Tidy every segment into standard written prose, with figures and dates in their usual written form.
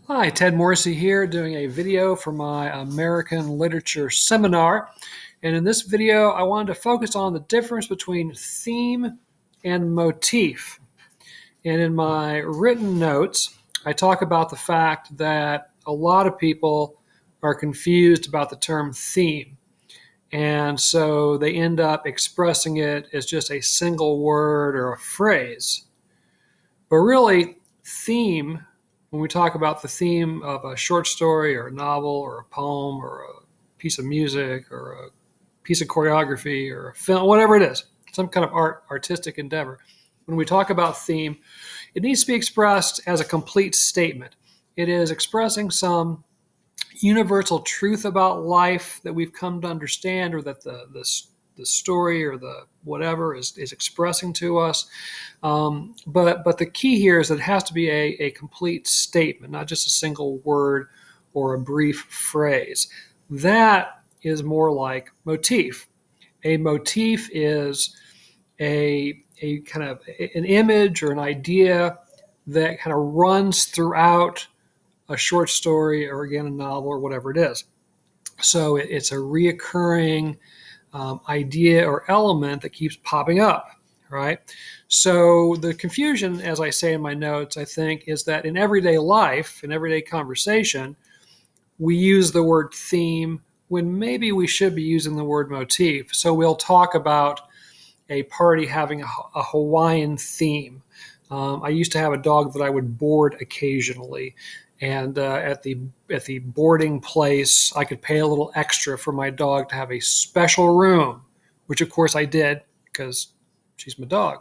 Hi, Ted Morrissey here doing a video for my American Literature seminar. And in this video, I wanted to focus on the difference between theme and motif. And in my written notes, I talk about the fact that a lot of people are confused about the term theme. And so they end up expressing it as just a single word or a phrase. But really, theme, when we talk about the theme of a short story or a novel or a poem or a piece of music or a piece of choreography or a film, whatever it is, some kind of artistic endeavor, when we talk about theme, it needs to be expressed as a complete statement. It is expressing some universal truth about life that we've come to understand, or that the story or the whatever is expressing to us. But the key here is that it has to be a complete statement, not just a single word or a brief phrase. That is more like motif. A motif is a kind of an image or an idea that kind of runs throughout a short story or, again, a novel or whatever it is. So it's a reoccurring idea or element that keeps popping up, right? So the confusion, as I say in my notes, I think, is that in everyday life, in everyday conversation, we use the word theme when maybe we should be using the word motif. So we'll talk about a party having a Hawaiian theme. I used to have a dog that I would board occasionally, and at the boarding place, I could pay a little extra for my dog to have a special room, which of course I did because she's my dog.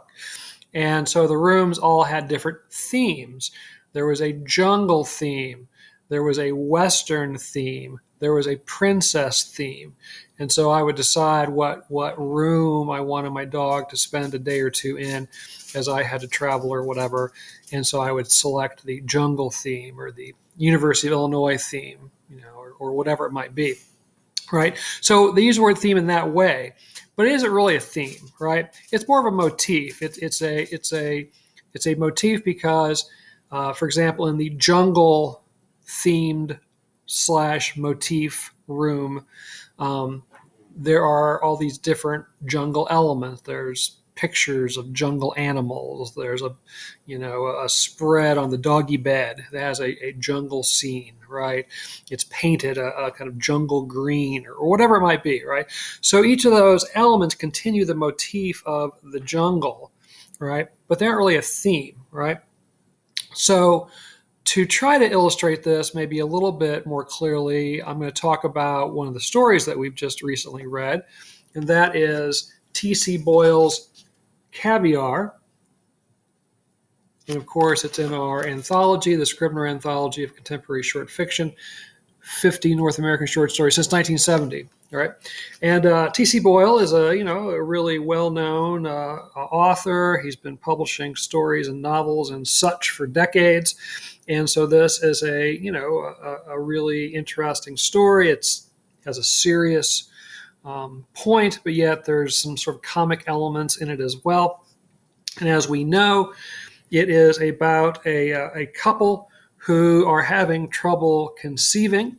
And so the rooms all had different themes. There was a jungle theme, there was a Western theme, there was a princess theme. And so I would decide what room I wanted my dog to spend a day or two in, as I had to travel or whatever. And so I would select the jungle theme or the University of Illinois theme, or whatever it might be, right? So they use the word theme in that way, but it isn't really a theme, right? It's more of a motif. It's a motif because, for example, in the jungle themed / motif room, there are all these different jungle elements. There's pictures of jungle animals. There's a spread on the doggy bed that has a jungle scene, right? It's painted a kind of jungle green or whatever it might be, right? So each of those elements continue the motif of the jungle, right? But they aren't really a theme, right? So to try to illustrate this maybe a little bit more clearly, I'm going to talk about one of the stories that we've just recently read, and that is T.C. Boyle's Caviar. And of course, it's in our anthology, the Scribner Anthology of Contemporary Short Fiction, 50 North American short stories since 1970. All right, and T.C. Boyle is a really well-known author. He's been publishing stories and novels and such for decades, and so this is a really interesting story. It has a serious point, but yet there's some sort of comic elements in it as well. And as we know, it is about a couple who are having trouble conceiving.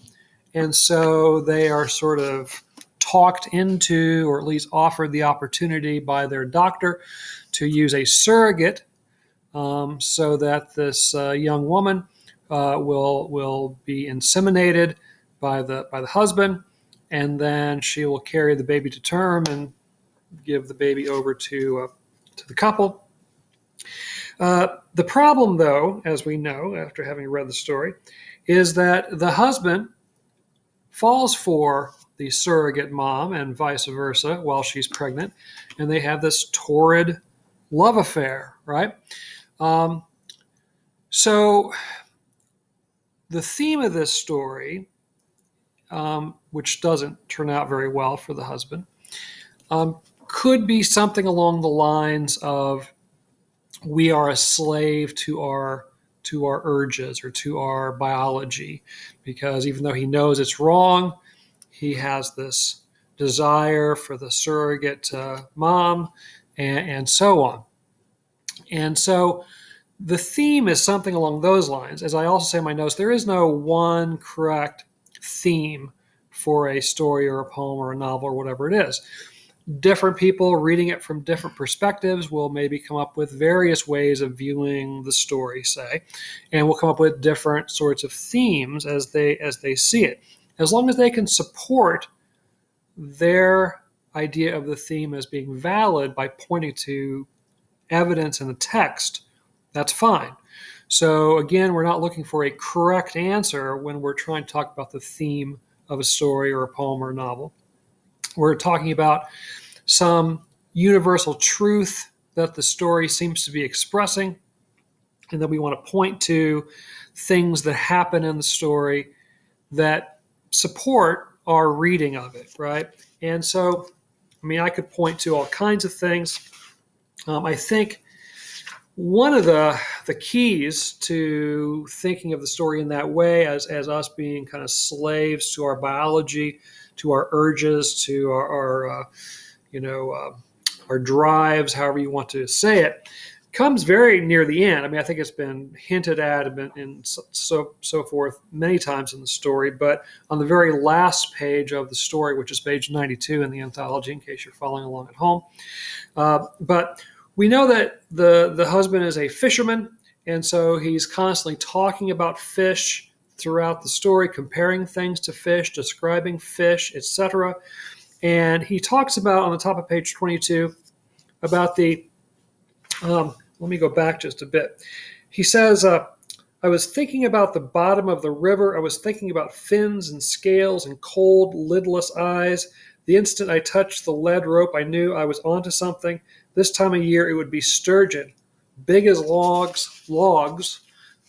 And so they are sort of talked into, or at least offered the opportunity by their doctor, to use a surrogate, so that this young woman will be inseminated by the husband, and then she will carry the baby to term and give the baby over to the couple. The problem, though, as we know after having read the story, is that the husband falls for the surrogate mom and vice versa while she's pregnant, and they have this torrid love affair, right? So the theme of this story, which doesn't turn out very well for the husband, could be something along the lines of, we are a slave to our urges or to our biology, because even though he knows it's wrong, he has this desire for the surrogate mom, and so on. And so the theme is something along those lines. As I also say in my notes, there is no one correct theme for a story or a poem or a novel or whatever it is. Different people reading it from different perspectives will maybe come up with various ways of viewing the story, say, and will come up with different sorts of themes as they see it. As long as they can support their idea of the theme as being valid by pointing to evidence in the text, that's fine. So again, we're not looking for a correct answer when we're trying to talk about the theme of a story or a poem or a novel. We're talking about some universal truth that the story seems to be expressing, and then we want to point to things that happen in the story that support our reading of it, right? And so, I could point to all kinds of things. I think one of the keys to thinking of the story in that way, as us being kind of slaves to our biology, to our urges, to our drives, however you want to say it, comes very near the end. I think it's been hinted at and so forth many times in the story, but on the very last page of the story, which is page 92 in the anthology, in case you're following along at home. But we know that the husband is a fisherman, and so he's constantly talking about fish throughout the story, comparing things to fish, describing fish, etc. And he talks about, on the top of page 22, about the, let me go back just a bit. He says, I was thinking about the bottom of the river. I was thinking about fins and scales and cold, lidless eyes. The instant I touched the lead rope, I knew I was onto something. This time of year, it would be sturgeon, big as logs,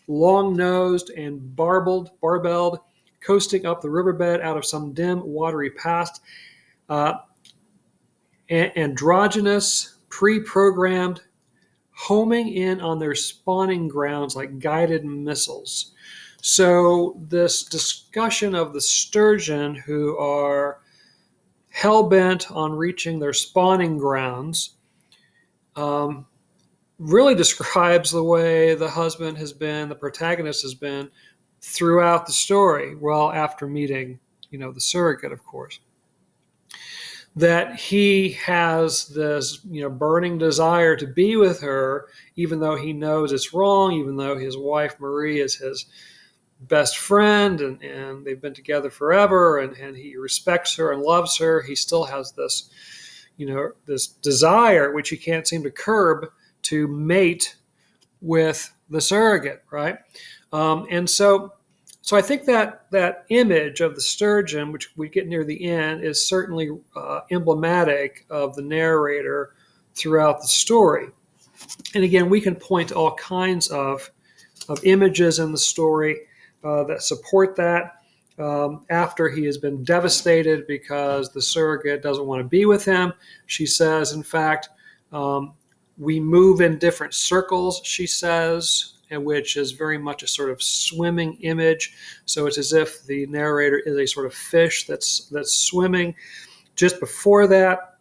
long-nosed and barbelled, coasting up the riverbed out of some dim, watery past. Androgynous, pre-programmed, homing in on their spawning grounds like guided missiles. So this discussion of the sturgeon who are hell-bent on reaching their spawning grounds really describes the way the husband has been, the protagonist has been throughout the story, well, after meeting, the surrogate, of course. That he has this, burning desire to be with her, even though he knows it's wrong, even though his wife Marie is his best friend and they've been together forever and he respects her and loves her. He still has this, this desire, which he can't seem to curb, to mate with the surrogate, right? And so I think that image of the sturgeon, which we get near the end, is certainly emblematic of the narrator throughout the story. And again, we can point to all kinds of images in the story that support that. After he has been devastated because the surrogate doesn't want to be with him, she says, in fact, we move in different circles, she says, which is very much a sort of swimming image. So it's as if the narrator is a sort of fish that's swimming. Just before that,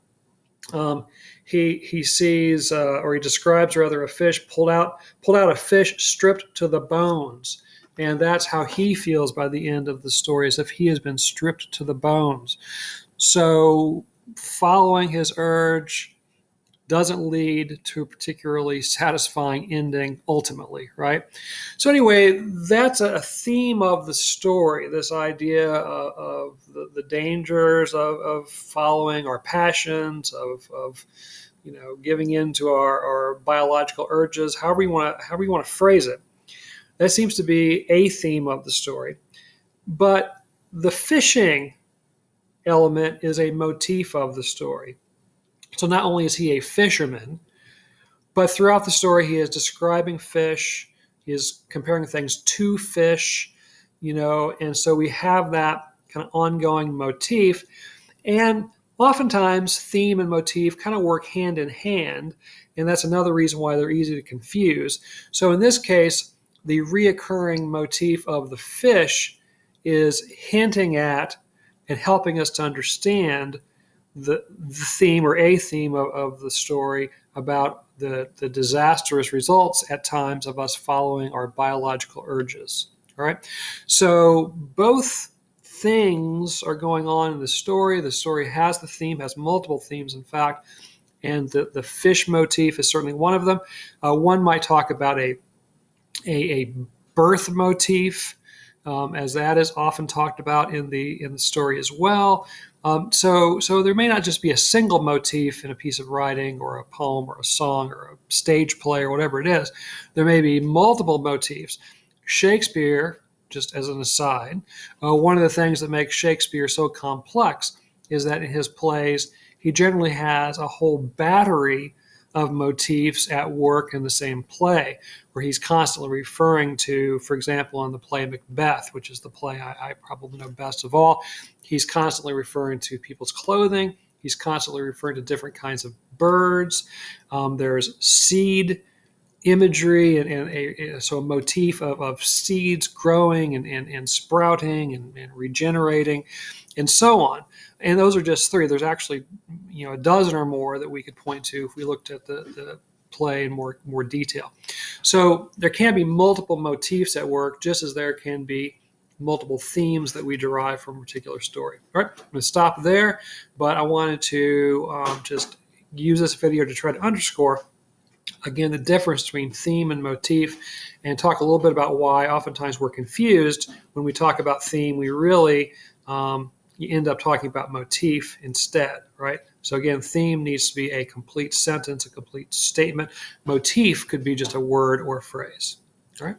he sees, or he describes rather, a fish pulled out a fish stripped to the bones. And that's how he feels by the end of the story, as if he has been stripped to the bones. So following his urge doesn't lead to a particularly satisfying ending ultimately, right? So anyway, that's a theme of the story, this idea of the dangers of following our passions, of giving in to our biological urges, however you want to phrase it. That seems to be a theme of the story. But the fishing element is a motif of the story. So not only is he a fisherman, but throughout the story he is describing fish, he is comparing things to fish, and so we have that kind of ongoing motif. And oftentimes theme and motif kind of work hand in hand, and that's another reason why they're easy to confuse. So in this case, the reoccurring motif of the fish is hinting at and helping us to understand the theme or a theme of the story about the disastrous results at times of us following our biological urges. All right. So both things are going on in the story. The story has the theme, has multiple themes, in fact, and the fish motif is certainly one of them. One might talk about a birth motif, as that is often talked about in the story as well. So there may not just be a single motif in a piece of writing or a poem or a song or a stage play or whatever it is. There may be multiple motifs. Shakespeare, just as an aside, one of the things that makes Shakespeare so complex is that in his plays, he generally has a whole battery of motifs at work in the same play, where he's constantly referring to, for example, in the play Macbeth, which is the play I probably know best of all, he's constantly referring to people's clothing. He's constantly referring to different kinds of birds. There's seed imagery so a motif of seeds growing and sprouting and regenerating and so on. And those are just three. There's actually a dozen or more that we could point to if we looked at the play in more detail. So there can be multiple motifs at work, just as there can be multiple themes that we derive from a particular story. All right, I'm going to stop there, but I wanted to just use this video to try to underscore again the difference between theme and motif, and talk a little bit about why oftentimes we're confused when we talk about theme. We really you end up talking about motif instead, right? So again, theme needs to be a complete sentence, a complete statement. Motif could be just a word or a phrase. All right.